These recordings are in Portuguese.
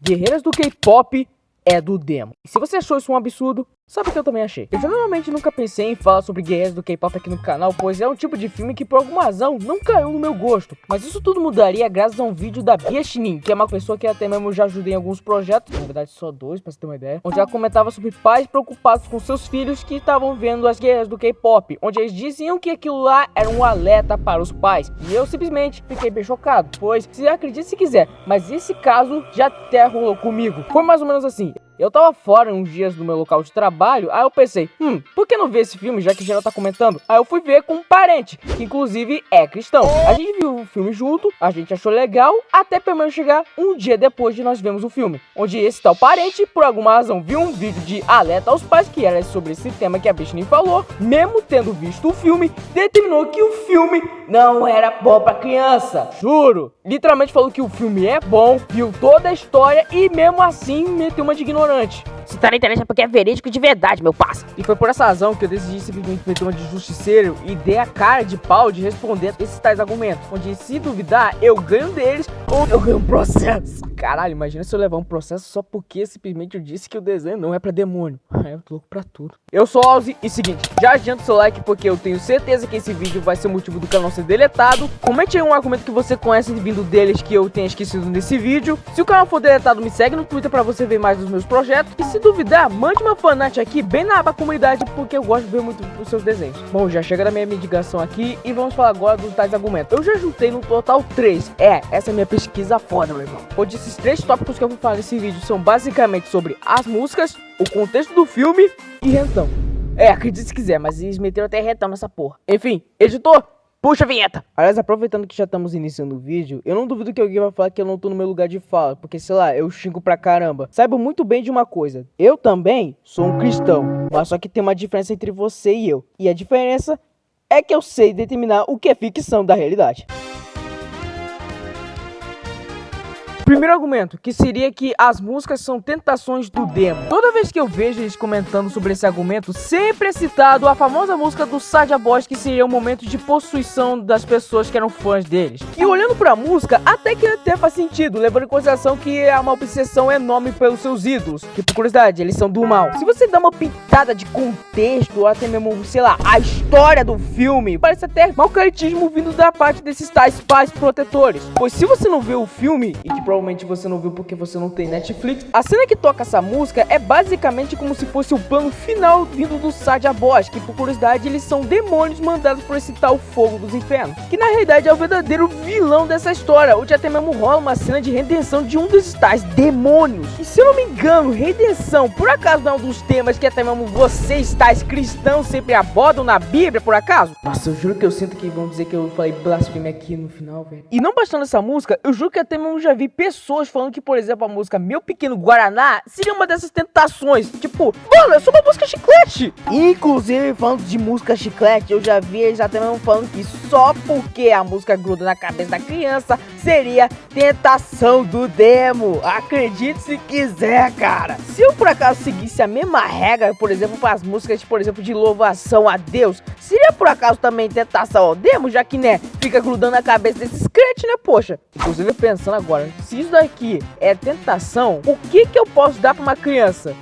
Guerreiras do K-pop é do demo. E se você achou isso um absurdo, sabe o que eu também achei? Eu normalmente nunca pensei em falar sobre guerreiras do K-pop aqui no canal, pois é um tipo de filme que por alguma razão não caiu no meu gosto. Mas isso tudo mudaria graças a um vídeo da Bia Chinin, que é uma pessoa que até mesmo já ajudei em alguns projetos, na verdade só 2 pra você ter uma ideia, onde ela comentava sobre pais preocupados com seus filhos que estavam vendo as guerreiras do K-pop, onde eles diziam que aquilo lá era um alerta para os pais. E eu simplesmente fiquei bem chocado, pois se acredite se quiser, mas esse caso já até rolou comigo. Foi mais ou menos assim. Eu tava fora uns dias do meu local de trabalho, aí eu pensei, por que não ver esse filme, já que geral tá comentando? Aí eu fui ver com um parente, que inclusive é cristão. A gente viu o filme junto, a gente achou legal, até pelo menos chegar um dia depois de nós vermos o filme, onde esse tal parente, por alguma razão, viu um vídeo de alerta aos pais, que era sobre esse tema que a Britney falou, mesmo tendo visto o filme, determinou que o filme não era bom pra criança. Juro, literalmente falou que o filme é bom, viu toda a história e mesmo assim meteu uma de ignorante. Se tá na internet é porque é verídico de verdade, meu parça. E foi por essa razão que eu decidi simplesmente meter uma de justiceiro e dei a cara de pau de responder esses tais argumentos, onde se duvidar, eu ganho deles ou eu ganho um processo. Caralho, imagina se eu levar um processo só porque simplesmente eu disse que o desenho não é pra demônio. Eu tô louco pra tudo. Eu sou Ozzy e seguinte, já adianta o seu like porque eu tenho certeza que esse vídeo vai ser o motivo do canal ser deletado. Comente aí um argumento que você conhece vindo deles que eu tenha esquecido nesse vídeo. Se o canal for deletado, me segue no Twitter pra você ver mais dos meus projetos. E se duvidar, mande uma fanart aqui bem na aba comunidade porque eu gosto de ver muito os seus desenhos. Bom, já chega da minha medicação aqui e vamos falar agora dos tais argumentos. Eu já juntei no total 3. Essa é a minha pesquisa foda, meu irmão. Onde esses 3 tópicos que eu vou falar nesse vídeo são basicamente sobre as músicas, o contexto do filme e rentão. Acredite se quiser, mas eles meteram até rentão nessa porra. Enfim, editor, puxa a vinheta! Aliás, aproveitando que já estamos iniciando o vídeo, eu não duvido que alguém vai falar que eu não tô no meu lugar de fala, porque sei lá, eu xingo pra caramba. Saiba muito bem de uma coisa, eu também sou um cristão, mas só que tem uma diferença entre você e eu. E a diferença é que eu sei determinar o que é ficção da realidade. Primeiro argumento, que seria que as músicas são tentações do demo. Toda vez que eu vejo eles comentando sobre esse argumento, sempre é citado a famosa música do Sadia Boys, que seria um momento de possuição das pessoas que eram fãs deles. E olhando pra música, até que até faz sentido, levando em consideração que é uma obsessão enorme pelos seus ídolos. Que por curiosidade, eles são do mal. Se você dá uma pitada de contexto, ou até mesmo, sei lá, a história do filme, parece até mau caritismo vindo da parte desses tais pais protetores. Pois se você não viu o filme, e que provavelmente você não viu porque você não tem Netflix, a cena que toca essa música é basicamente como se fosse o plano final vindo do Sadia Boys, que por curiosidade eles são demônios mandados por esse tal fogo dos infernos, que na realidade é o verdadeiro vilão dessa história, onde até mesmo rola uma cena de redenção de um desses tais demônios. E se eu não me engano, redenção por acaso não é um dos temas que até mesmo vocês tais cristãos sempre abordam na Bíblia, por acaso? Nossa, eu juro que eu sinto que vão dizer que eu falei blasfêmia aqui no final, velho. E não bastando essa música, eu juro que até mesmo já vi pessoas falando que, por exemplo, a música Meu Pequeno Guaraná seria uma dessas tentações. Tipo, mano, é só uma música chiclete. Inclusive, falando de música chiclete, eu já vi eles até mesmo falando que só porque a música gruda na cabeça da criança seria tentação do demo. Acredite se quiser, cara. Se eu por acaso seguisse a mesma regra, por exemplo, para as músicas, por exemplo, de louvação a Deus, seria por acaso também tentação ao demo, já que, né, fica grudando na cabeça desses crentes, né, poxa. Inclusive, pensando agora, se isso daqui é tentação, o que eu posso dar pra uma criança?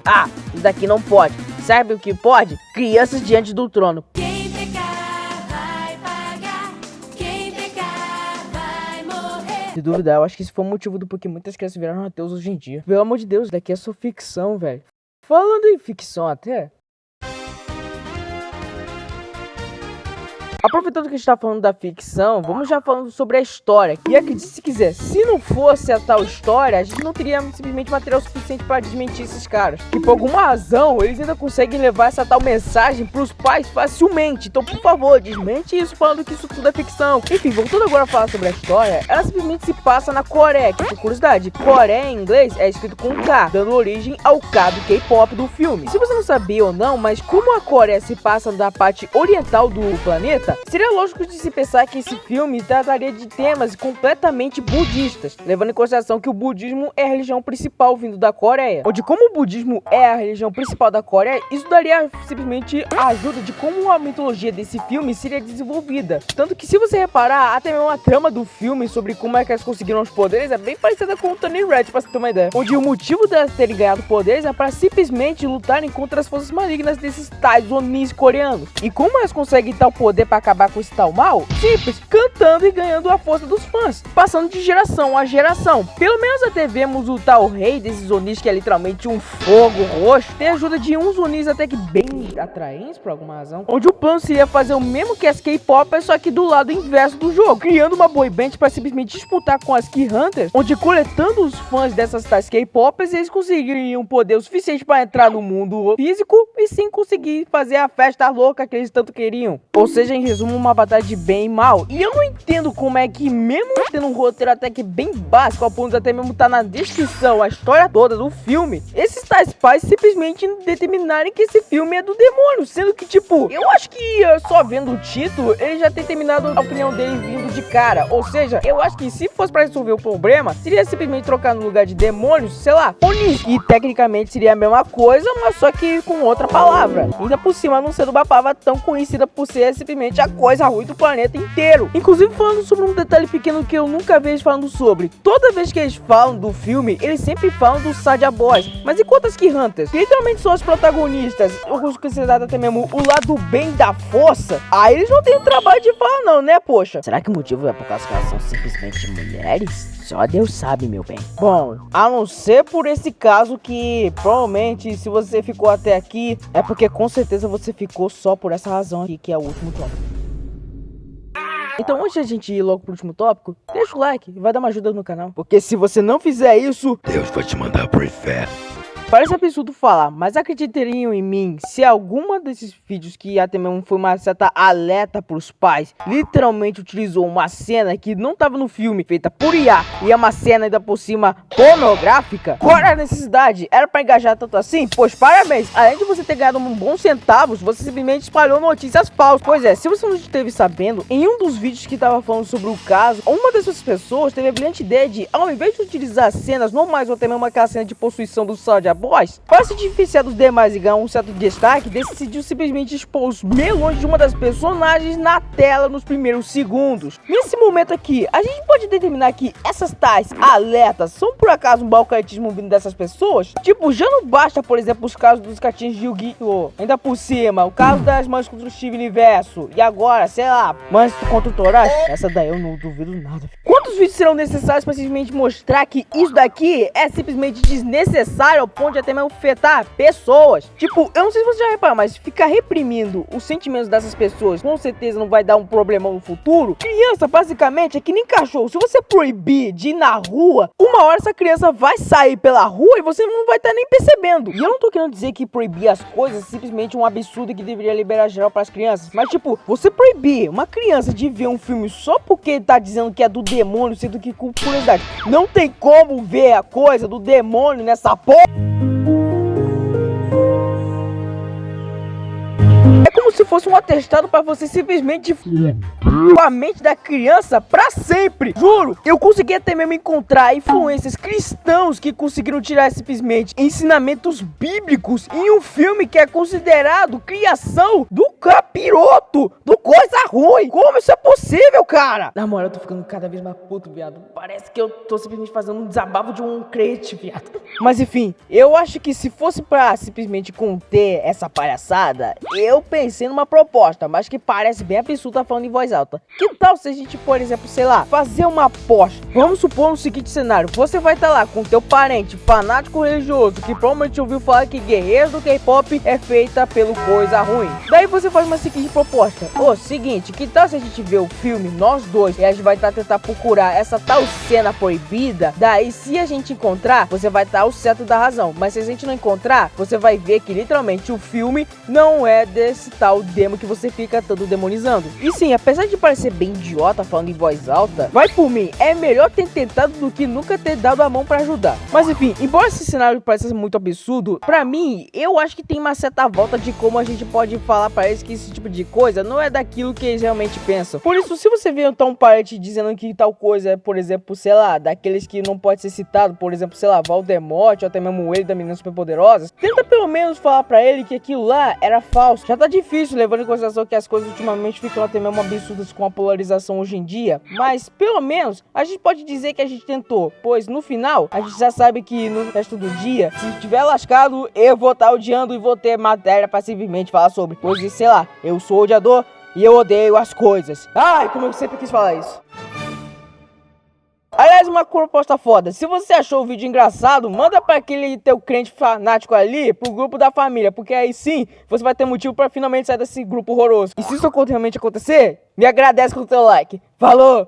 Isso daqui não pode. Sabe o que pode? Crianças diante do trono. Quem pecar vai pagar, quem pecar vai morrer. Se duvidar, eu acho que esse foi o motivo do porquê muitas crianças viraram ateus hoje em dia. Pelo amor de Deus, isso daqui é só ficção, velho. Falando em ficção até... Aproveitando que a gente tá falando da ficção, vamos já falando sobre a história. E acredite se quiser, se não fosse a tal história, a gente não teria simplesmente material suficiente para desmentir esses caras. E por alguma razão, eles ainda conseguem levar essa tal mensagem pros pais facilmente. Então, por favor, desmente isso falando que isso tudo é ficção. Enfim, voltando agora a falar sobre a história, ela simplesmente se passa na Coreia, que por curiosidade, Coreia em inglês é escrito com K, dando origem ao K do K-pop do filme. Se você não sabia ou não, mas como a Coreia se passa da parte oriental do planeta, crença. Seria lógico de se pensar que esse filme trataria de temas completamente budistas, levando em consideração que o budismo é a religião principal vindo da Coreia. Onde como o budismo é a religião principal da Coreia, isso daria simplesmente a ajuda de como a mitologia desse filme seria desenvolvida. Tanto que se você reparar, até mesmo a trama do filme sobre como é que elas conseguiram os poderes é bem parecida com o Tony Red, pra você ter uma ideia. Onde o motivo delas terem ganhado poderes é para simplesmente lutarem contra as forças malignas desses tais Onis coreanos. E como elas conseguem tal poder para acabar com esse tal mal? Simples, cantando e ganhando a força dos fãs, passando de geração a geração. Pelo menos até vemos o tal rei desses Onis, que é literalmente um fogo roxo, tem a ajuda de uns Onis até que bem atraentes por alguma razão, onde o plano seria fazer o mesmo que as K-Popers, só que do lado inverso do jogo, criando uma boy band para simplesmente disputar com as Key Hunters, onde coletando os fãs dessas tais K-Popers, eles conseguiriam poder o suficiente para entrar no mundo físico e sim conseguir fazer a festa louca que eles tanto queriam. Ou seja, em resumo, uma batalha de bem e mal. E eu não entendo como é que, mesmo tendo um roteiro até que bem básico, ao ponto de até mesmo tá na descrição a história toda do filme, esses tais pais simplesmente determinarem que esse filme é do demônio, sendo que, tipo, eu acho que só vendo o título, ele já tem terminado a opinião dele vindo de cara. Ou seja, eu acho que se fosse pra resolver o problema, seria simplesmente trocar no lugar de demônios, sei lá, Onis. E tecnicamente seria a mesma coisa, mas só que com outra palavra. Ainda por cima, não sendo uma palavra tão conhecida por ser simplesmente a coisa ruim do planeta inteiro. Inclusive, falando sobre um detalhe pequeno que eu nunca vejo falando sobre. Toda vez que eles falam do filme, eles sempre falam do Sadia Boys. Mas enquanto as Key Hunters, que literalmente são as protagonistas, eu considerado até mesmo o lado bem da força, aí eles não têm o trabalho de falar não, né, poxa? Será que o motivo é por causa que elas são simplesmente mulheres? Só Deus sabe, meu bem. Bom, a não ser por esse caso que provavelmente se você ficou até aqui é porque com certeza você ficou só por essa razão aqui, que é o último tópico. Então antes de a gente ir logo pro último tópico, deixa o like, vai dar uma ajuda no canal. Porque se você não fizer isso, Deus vai te mandar pro inferno. parece absurdo falar, mas acreditariam em mim se alguma desses vídeos que até mesmo foi uma certa alerta pros pais, literalmente utilizou uma cena que não tava no filme, feita por IA, e é uma cena ainda por cima pornográfica? Qual era a necessidade? Era pra engajar tanto assim? Pois parabéns, além de você ter ganhado um bons centavos, você simplesmente espalhou notícias falsas. Pois é, se você não esteve sabendo, em um dos vídeos que tava falando sobre o caso, uma dessas pessoas teve a brilhante ideia de, ao invés de utilizar cenas normais ou até mesmo aquela cena de possuição do Sadia Boys, para se diferenciar dos demais e ganhar um certo destaque, decidiu simplesmente expor os melões de uma das personagens na tela nos primeiros segundos. Nesse momento aqui, a gente pode determinar que essas tais alertas são por acaso um balcatismo vindo dessas pessoas? Tipo, já não basta, por exemplo, os casos dos gatinhos de Yu-Gi-Oh! Ainda por cima, o caso das mães contra o Steve Universo, e agora, sei lá, mães contra o Torash? Essa daí eu não duvido nada. Quantos vídeos serão necessários para simplesmente mostrar que isso daqui é simplesmente desnecessário ao ponto de até mesmo afetar pessoas? Tipo, eu não sei se você já reparou, mas ficar reprimindo os sentimentos dessas pessoas com certeza não vai dar um problemão no futuro. Criança, basicamente, é que nem cachorro. Se você proibir de ir na rua, uma hora essa criança vai sair pela rua e você não vai estar nem percebendo. E eu não tô querendo dizer que proibir as coisas é simplesmente um absurdo que deveria liberar geral para as crianças. Mas, tipo, você proibir uma criança de ver um filme só porque tá dizendo que é do demônio, sendo que, com curiosidade, não tem como ver a coisa do demônio nessa porra. É como se fosse um atestado para você simplesmente a mente da criança pra sempre. Juro, eu consegui até mesmo encontrar influências cristãos que conseguiram tirar simplesmente ensinamentos bíblicos em um filme que é considerado criação do capiroto, do coisa ruim. Como isso é possível, cara? Na moral, eu tô ficando cada vez mais puto, viado. Parece que eu tô simplesmente fazendo um desabafo de um crente, viado. Mas enfim, eu acho que se fosse pra simplesmente conter essa palhaçada, eu pensei numa proposta, mas que parece bem absurda falando em voz alta. Que tal se a gente, por exemplo, sei lá, fazer uma aposta? Vamos supor no seguinte cenário: você vai estar lá com teu parente fanático religioso que provavelmente ouviu falar que Guerreiros do K-Pop é feita pelo coisa ruim. Daí você faz uma seguinte proposta: ô, seguinte, que tal se a gente vê o filme, nós dois, e a gente vai tentar procurar essa tal cena proibida? Daí, se a gente encontrar, você vai estar ao certo da razão. Mas se a gente não encontrar, você vai ver que literalmente o filme não é desse tal demo que você fica todo demonizando. E sim, apesar de parecer bem idiota falando em voz alta, vai por mim, é melhor ter tentado do que nunca ter dado a mão pra ajudar. Mas enfim, embora esse cenário pareça muito absurdo, pra mim, eu acho que tem uma certa volta de como a gente pode falar pra eles que esse tipo de coisa não é daquilo que eles realmente pensam. Por isso, se você vê então um parente dizendo que tal coisa é, por exemplo, sei lá, daqueles que não pode ser citado, por exemplo, sei lá, Voldemort ou até mesmo ele da Meninas Superpoderosas, tenta pelo menos falar pra ele que aquilo lá era falso. Já tá difícil, levando em consideração que as coisas ultimamente ficam até mesmo absurdas com a polarização hoje em dia, mas pelo menos a gente pode dizer que a gente tentou, pois no final a gente já sabe que no resto do dia, se tiver lascado, eu vou estar odiando e vou ter matéria pra simplesmente falar sobre, pois sei lá, eu sou odiador e eu odeio as coisas. Ai, como eu sempre quis falar isso. Aliás, uma proposta foda, se você achou o vídeo engraçado, manda pra aquele teu crente fanático ali, pro grupo da família, porque aí sim, você vai ter motivo pra finalmente sair desse grupo horroroso. E se isso realmente acontecer, me agradece com o teu like. Falou!